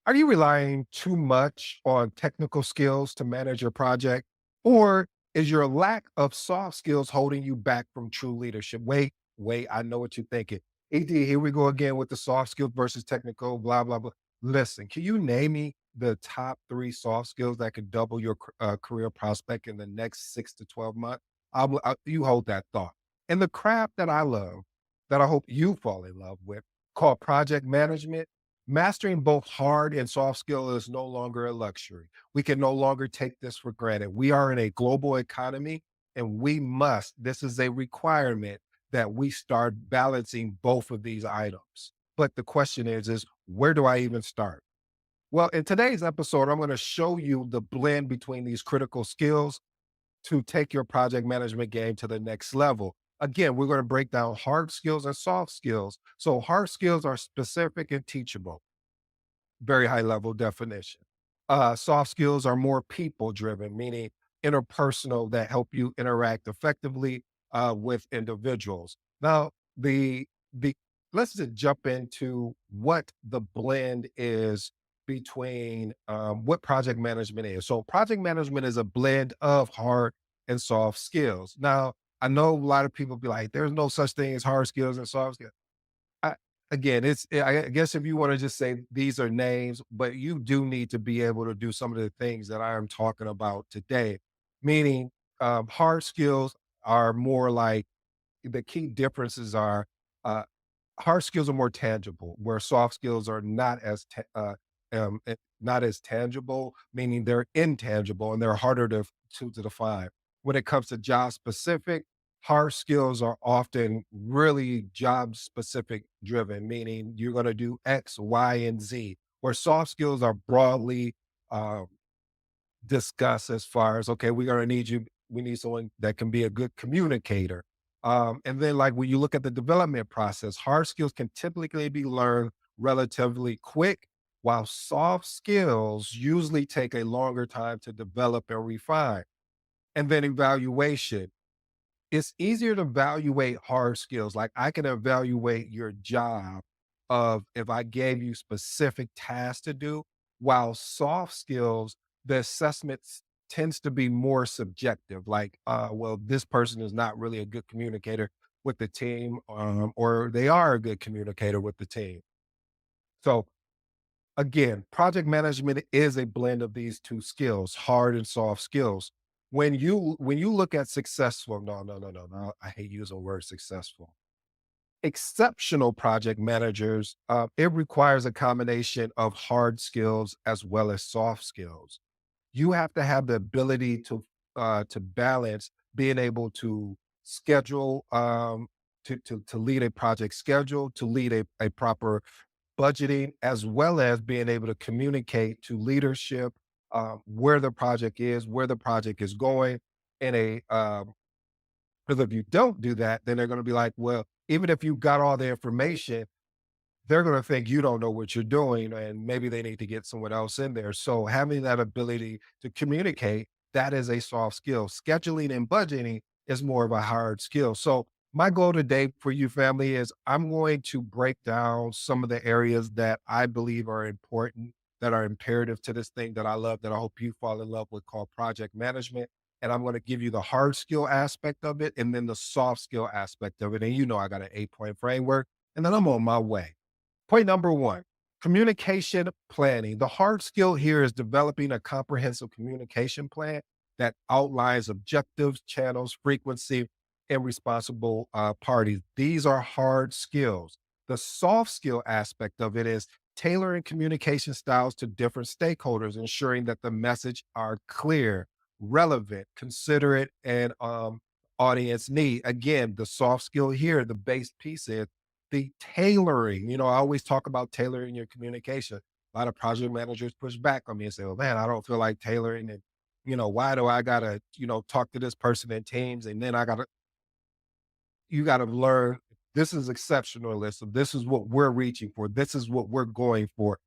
Are you relying too much on technical skills to manage your project? Or is your lack of soft skills holding you back from true leadership? Wait, I know what you're thinking. ED, here we go again with the soft skills versus technical, blah, blah, blah. Listen, can you name me the top three soft skills that could double your career prospect in the next 6 to 12 months? You hold that thought. And the craft that I love, that I hope you fall in love with, called project management. Mastering both hard and soft skill is no longer a luxury. We can no longer take this for granted. We are in a global economy and this is a requirement that we start balancing both of these items. But the question is where do I even start? Well, in today's episode, I'm going to show you the blend between these critical skills to take your project management game to the next level. Again, we're going to break down hard skills and soft skills. So hard skills are specific and teachable, very high level definition. Soft skills are more people driven, meaning interpersonal that help you interact effectively with individuals. Now, the let's just jump into what the blend is between what project management is. So, project management is a blend of hard and soft skills. Now, I know a lot of people be like, "There's no such thing as hard skills and soft skills." I again, I guess if you wanna just say these are names, but you do need to be able to do some of the things that I am talking about today, meaning, hard skills are more like the key differences are, uh, hard skills are more tangible, where soft skills are not as tangible, meaning they're intangible and they're harder to define. When it comes to job specific, hard skills are often really job specific driven, meaning you're going to do X, Y, and Z, where soft skills are broadly um, discuss as far as okay, we're gonna need you. We need someone that can be a good communicator. And then, like when you look at the development process, hard skills can typically be learned relatively quick, while soft skills usually take a longer time to develop and refine. And then evaluation, it's easier to evaluate hard skills. Like I can evaluate your job of if I gave you specific tasks to do, while soft skills, the assessments tends to be more subjective. Like, well, this person is not really a good communicator with the team, or they are a good communicator with the team. So again, project management is a blend of these two skills, hard and soft skills. When you look at successful, no, I hate using the word successful. Exceptional project managers, it requires a combination of hard skills as well as soft skills. You have to have the ability to balance being able to schedule, to lead a project schedule, to lead a proper budgeting, as well as being able to communicate to leadership where the project is, where the project is going. In a Because if you don't do that, then they're going to be like, well, even if you got all the information, they're going to think you don't know what you're doing, and maybe they need to get someone else in there. So having that ability to communicate, that is a soft skill. Scheduling and budgeting is more of a hard skill. So my goal today for you family is I'm going to break down some of the areas that I believe are important, that are imperative to this thing that I love, that I hope you fall in love with, called project management. And I'm going to give you the hard skill aspect of it and then the soft skill aspect of it. And you know I got an 8 point framework, and then I'm on my way. Point number one, communication planning. The hard skill here is developing a comprehensive communication plan that outlines objectives, channels, frequency, and responsible parties. These are hard skills. The soft skill aspect of it is tailoring communication styles to different stakeholders, ensuring that the message are clear, relevant, considerate, and audience need. Again, the soft skill here, the base piece is the tailoring. I always talk about tailoring your communication. A lot of project managers push back on me and say, "Well, man, I don't feel like tailoring. And, why do I gotta, talk to this person in teams? And then you gotta learn this is exceptionalism. This is what we're reaching for. This is what we're going for."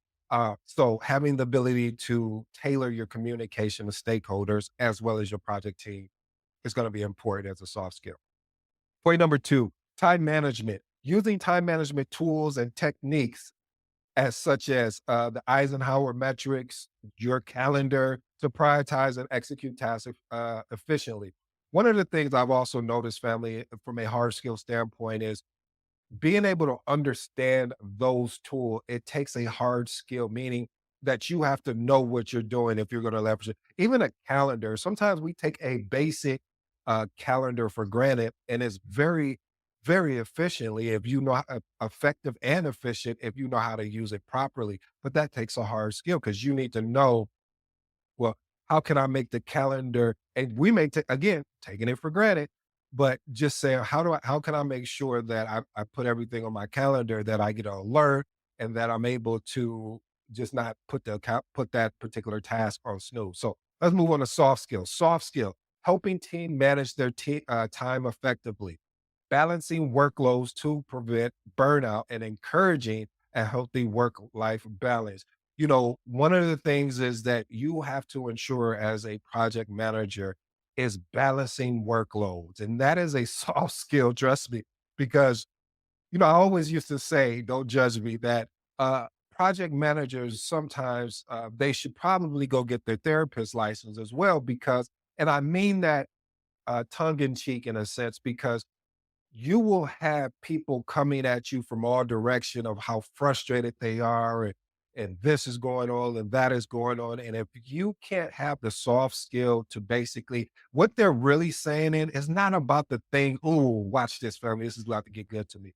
So having the ability to tailor your communication to stakeholders as well as your project team is going to be important as a soft skill. Point number two, time management. Using time management tools and techniques as such as the Eisenhower metrics, your calendar to prioritize and execute tasks efficiently. One of the things I've also noticed, family, from a hard skill standpoint, is being able to understand those tools. It takes a hard skill, meaning that you have to know what you're doing if you're going to leverage it. Even a calendar, sometimes we take a basic calendar for granted, and it's very, very efficiently if you know effective and efficient if you know how to use it properly. But that takes a hard skill because you need to know, well, how can I make the calendar? And we may take, again, taking it for granted, but just saying, how can I make sure that I put everything on my calendar, that I get an alert, and that I'm able to just not put that particular task on snooze. So let's move on to soft skills. Soft skill, helping team manage their time effectively, balancing workloads to prevent burnout, and encouraging a healthy work life balance. One of the things is that you have to ensure as a project manager is balancing workloads. And that is a soft skill, trust me, because, I always used to say, don't judge me, that project managers sometimes they should probably go get their therapist license as well, because, and I mean that tongue in cheek in a sense, because you will have people coming at you from all direction of how frustrated they are, and this is going on and that is going on. And if you can't have the soft skill to basically, what they're really saying is not about the thing, oh, watch this, family, this is about to get good to me.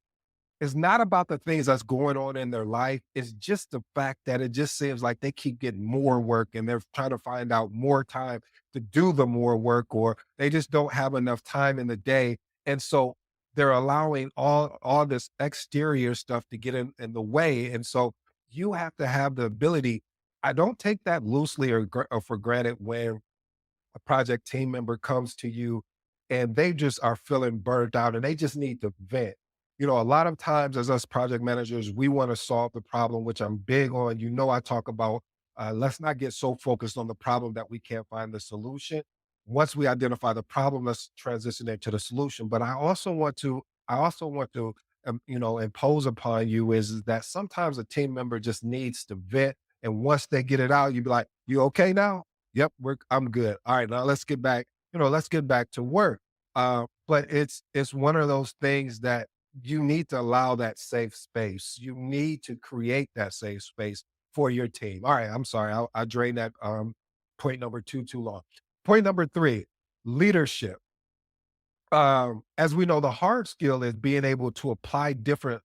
It's not about the things that's going on in their life. It's just the fact that it just seems like they keep getting more work and they're trying to find out more time to do the more work, or they just don't have enough time in the day. And so they're allowing all this exterior stuff to get in the way. And so you have to have the ability. I don't take that loosely or for granted when a project team member comes to you and they just are feeling burnt out and they just need to vent. A lot of times as us project managers, we want to solve the problem, which I'm big on. I talk about, let's not get so focused on the problem that we can't find the solution. Once we identify the problem, let's transition into the solution. But I also want to impose upon you is that sometimes a team member just needs to vent. And once they get it out, you be like, you okay now? Yep, I'm good. All right, now let's get back to work. But it's one of those things that you need to allow that safe space. You need to create that safe space for your team. All right, I'm sorry. I drained that point number two too long. Point number three, leadership. As we know, the hard skill is being able to apply different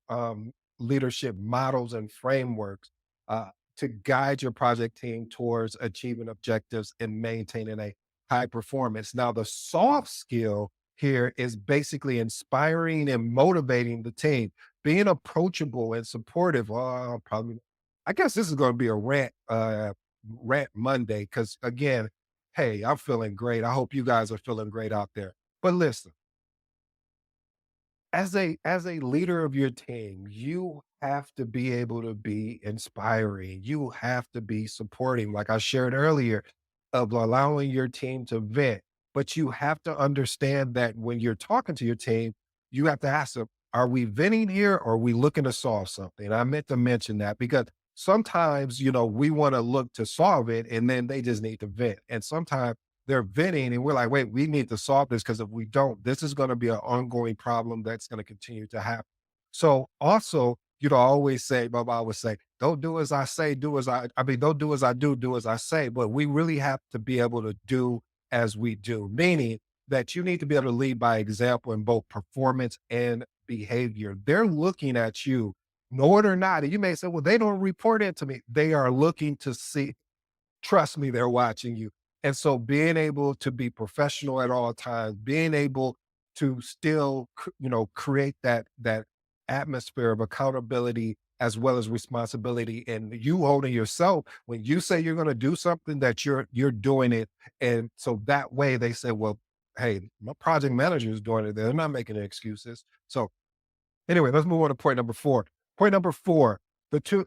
leadership models and frameworks to guide your project team towards achieving objectives and maintaining a high performance. Now, the soft skill here is basically inspiring and motivating the team, being approachable and supportive. Probably, I guess this is going to be a rant Monday, because again, hey, I'm feeling great. I hope you guys are feeling great out there. But listen, as a leader of your team, you have to be able to be inspiring. You have to be supporting, like I shared earlier, of allowing your team to vent. But you have to understand that when you're talking to your team, you have to ask them, are we venting here or are we looking to solve something? I meant to mention that because sometimes, we want to look to solve it and then they just need to vent. And sometimes they're venting and we're like, wait, we need to solve this, because if we don't, this is going to be an ongoing problem that's going to continue to happen. So also, I always say, Baba always say, don't do as I say, don't do as I do as I say. But we really have to be able to do as we do, meaning that you need to be able to lead by example in both performance and behavior. They're looking at you, know it or not. And you may say, well, they don't report it to me. They are looking to see. Trust me, they're watching you. And so being able to be professional at all times, being able to still, create that atmosphere of accountability as well as responsibility, and you holding yourself when you say you're going to do something, that you're doing it. And so that way they say, well, hey, my project manager is doing it. They're not making excuses. So anyway, let's move on to point number four. Point number four, the two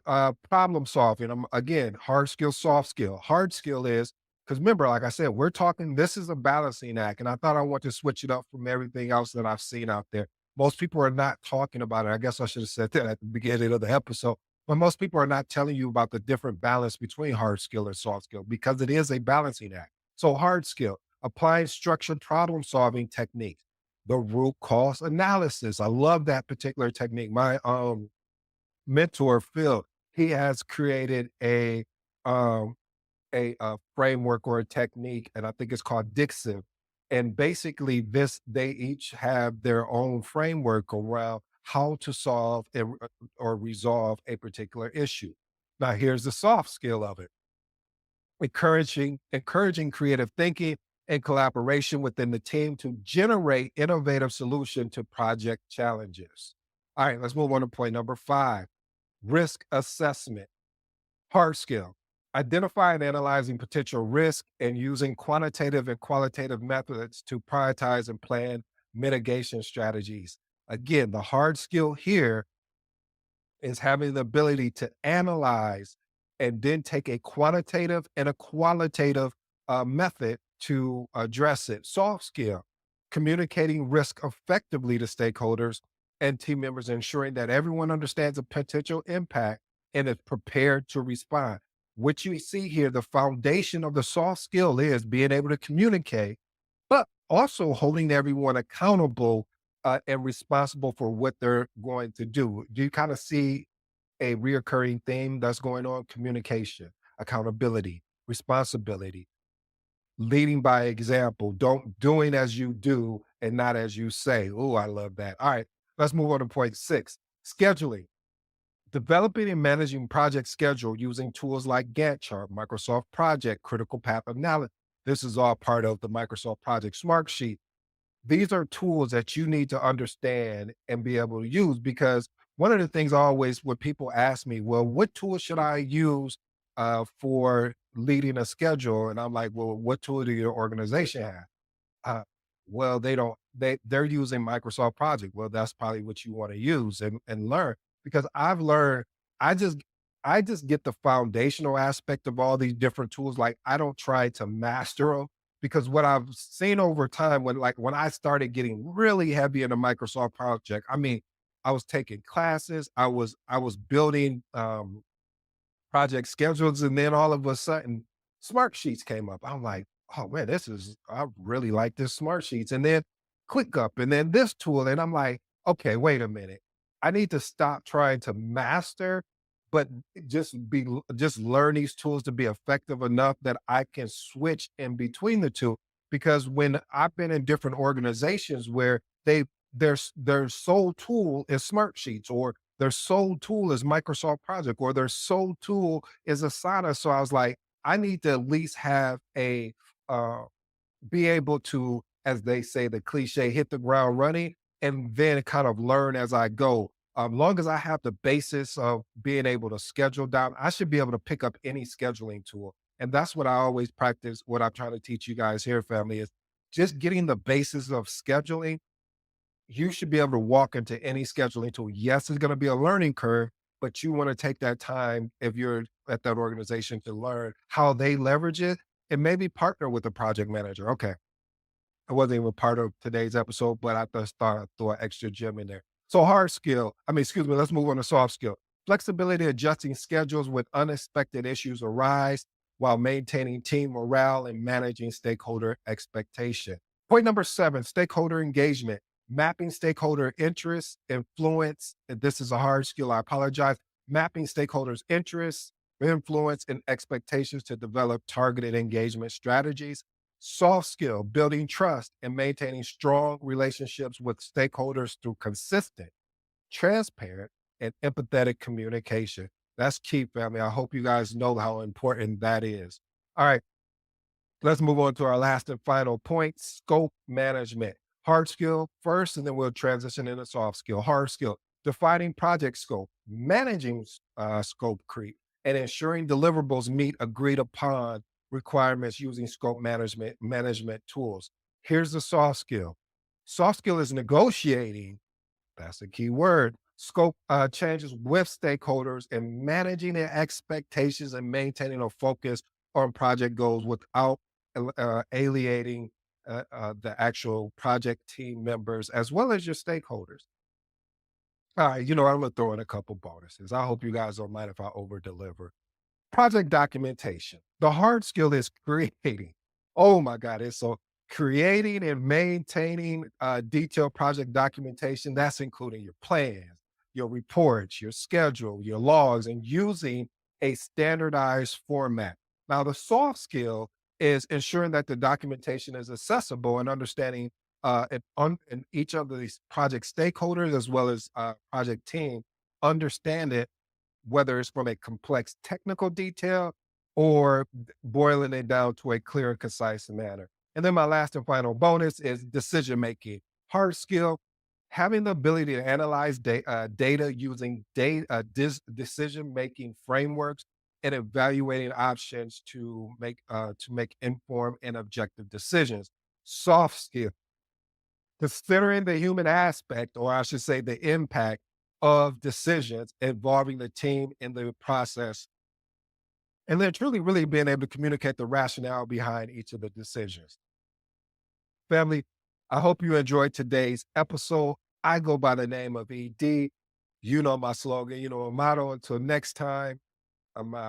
problem solving. Again, hard skill, soft skill. Hard skill is because remember, like I said, we're talking. This is a balancing act, and I thought I want to switch it up from everything else that I've seen out there. Most people are not talking about it. I guess I should have said that at the beginning of the episode. But most people are not telling you about the different balance between hard skill and soft skill because it is a balancing act. So, hard skill, applying structured problem solving techniques, the root cause analysis. I love that particular technique. My mentor, Phil, he has created um, a framework or a technique, and I think it's called Dixon. And basically, this they each have their own framework around how to solve or resolve a particular issue. Now, here's the soft skill of it: encouraging creative thinking and collaboration within the team to generate innovative solution to project challenges. All right, let's move on to point number 5: risk assessment. Hard skill: identify and analyzing potential risk and using quantitative and qualitative methods to prioritize and plan mitigation strategies. Again, the hard skill here is having the ability to analyze and then take a quantitative and a qualitative method to address it. Soft skill: communicating risk effectively to stakeholders and team members, ensuring that everyone understands the potential impact and is prepared to respond. What you see here, the foundation of the soft skill is being able to communicate, but also holding everyone accountable and responsible for what they're going to do. Do you kind of see a reoccurring theme that's going on? Communication, accountability, responsibility, leading by example, don't doing as you do and not as you say. Oh, I love that. All right, let's move on to point 6: scheduling. Developing and managing project schedule using tools like Gantt chart, Microsoft Project, critical path analysis. This is all part of the Microsoft Project Smart Sheet. These are tools that you need to understand and be able to use, because one of the things I always, when people ask me, well, what tool should I use for leading a schedule? And I'm like, well, what tool do your organization have? Uh, well, they don't. They're using Microsoft Project. Well, that's probably what you want to use and learn, because I've learned. I just I just get the foundational aspect of all these different tools. Like, I don't try to master them, because what I've seen over time, when I started getting really heavy into Microsoft Project, I mean, I was taking classes, I was building project schedules, and then all of a sudden, smart sheets came up. I'm like, oh man, I really like this smart sheets. And then ClickUp, and then this tool. And I'm like, okay, wait a minute. I need to stop trying to master, but just learn these tools to be effective enough that I can switch in between the two. Because when I've been in different organizations where their sole tool is smart sheets, or their sole tool is Microsoft Project, or their sole tool is Asana. So I was like, I need to at least have uh, be able to, as they say, the cliche, hit the ground running, and then kind of learn as I go. Long as I have the basis of being able to schedule down, I should be able to pick up any scheduling tool. And that's what I always practice. What I'm trying to teach you guys here, family, is just getting the basis of scheduling. You should be able to walk into any scheduling tool. Yes, it's going to be a learning curve, but you want to take that time, if you're at that organization, to learn how they leverage it and maybe partner with a project manager. Okay, I wasn't even part of today's episode, but I just thought I'd throw an extra gem in there. So, hard skill, I mean, excuse me, let's move on to soft skill. Flexibility, adjusting schedules when unexpected issues arise while maintaining team morale and managing stakeholder expectation. Point number 7: stakeholder engagement, mapping stakeholder interests, influence. And this is a hard skill, I apologize. Mapping stakeholders' interests, influence, and expectations to develop targeted engagement strategies. Soft skill, building trust and maintaining strong relationships with stakeholders through consistent, transparent, and empathetic communication. That's key, family. I hope you guys know how important that is. All right, let's move on to our last and final point: scope management. Hard skill first, and then we'll transition into soft skill. Hard skill: defining project scope, managing scope creep, and ensuring deliverables meet agreed upon requirements using scope management tools. Here's the soft skill. Soft skill is negotiating, that's a key word, scope changes with stakeholders, and managing their expectations and maintaining a focus on project goals without alienating the actual project team members as well as your stakeholders. All right, I'm gonna throw in a couple bonuses. I hope you guys don't mind if I over deliver. Project documentation. The hard skill is creating. Oh my God, it's so creating and maintaining detailed project documentation. That's including your plans, your reports, your schedule, your logs, and using a standardized format. Now, the soft skill is ensuring that the documentation is accessible and understanding and each of these project stakeholders as well as project team understand it, whether it's from a complex technical detail or boiling it down to a clear and concise manner. And then my last and final bonus is decision making. Hard skill, having the ability to analyze data using decision making frameworks and evaluating options to make informed and objective decisions. Soft skill, considering the human aspect, or I should say the impact of decisions involving the team in the process, and then truly really being able to communicate the rationale behind each of the decisions. Family, I hope you enjoyed today's episode. I go by the name of ED. You know my slogan, my motto. Until next time, I'm out.